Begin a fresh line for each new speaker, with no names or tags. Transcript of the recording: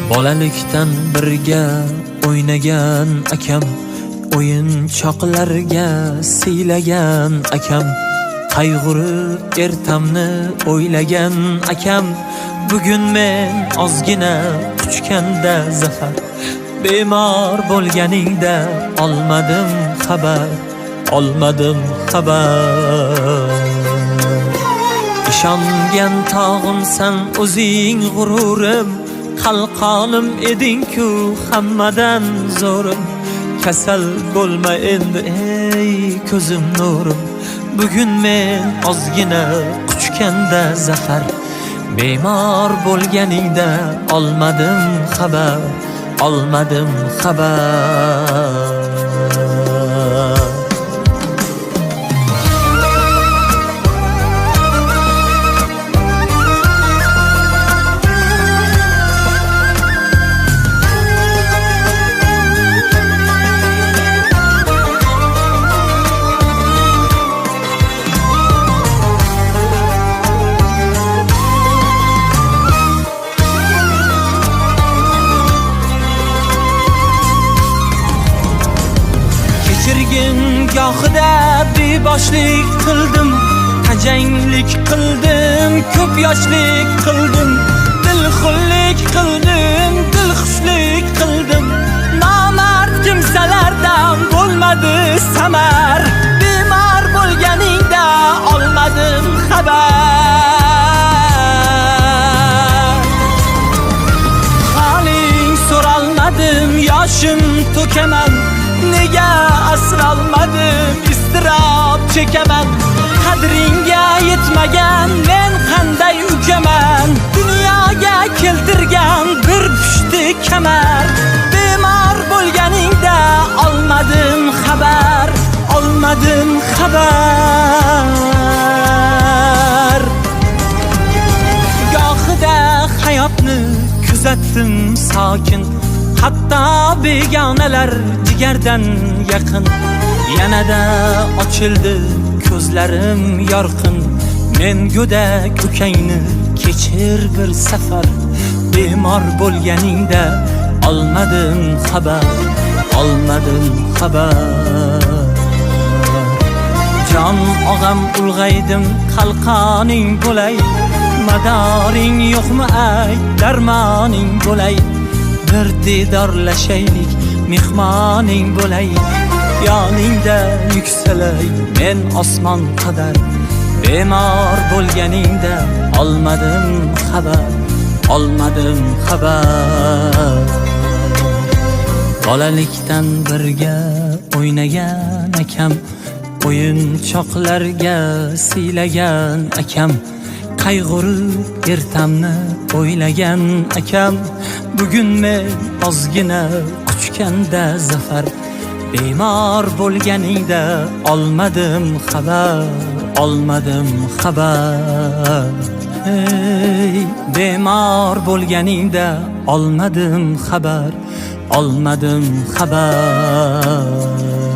Bolalikdan birga o'ynagan akam, o'yinchoqlarga siylagan akam, qayg'urib ertamni o'ylagan akam. Bugun men ozgina quchganda zafar, bemor bo'lganingda olmadim xabar, olmadim xabar. Ishongan tog'imsan o'zing g'ururim, qalqonim eding-ku hammadan zo'rim. Kasal bo'lma endi ey ko'zim nurim, bugun men ozgina quchganda zafar, bemor bo'lganingda olmadim xabar, olmadim xabar. Gohida beboshlik qildim, tajanglik qildim, ko'p yoshlik qildim, dilxunlik qildim, dilxushlik qildim. Nomard kimsalardan bo'lmadi samar, bemor bo'lganingda olmadim xabar. Haling so'ralmadim, yoshim to'kaman, nega asralmadim, iztirob chekaman. Qadringga yetmagan men qanday ukaman, dunyoga keltirgan bir pushti kamar. Bemor bo'lganingda olmadim xabar, olmadim xabar. Gohida hayotni kuzatdim sokin, hatto begonalar jigardan yaqin. Yanada ochildi ko'zlarim yorqin, men go'dak ukangni kechir bir safar. Bemor bo'lganingda olmadim xabar, olmadim xabar. Jon og'am ulg'aydim, qalqoning bo'lay, madoring yo'qmi ay, darmoning bo'lay. Bir didorlashaylik, mehmoning bo'lay, yoningda yuksalay men osmon qadar. Bemor bo'lganingda olmadim xabar, olmadim xabar. Bolalikdan birga o'ynagan akam, o'yinchoqlarga siylagan akam, qayg'urib ertamni o'ylagan akam. Bugun men ozgina quchganda zafar, bemor bo'lganingda olmadim xabar, olmadim xabar. Ey bemor bo'lganingda olmadim xabar, olmadim xabar.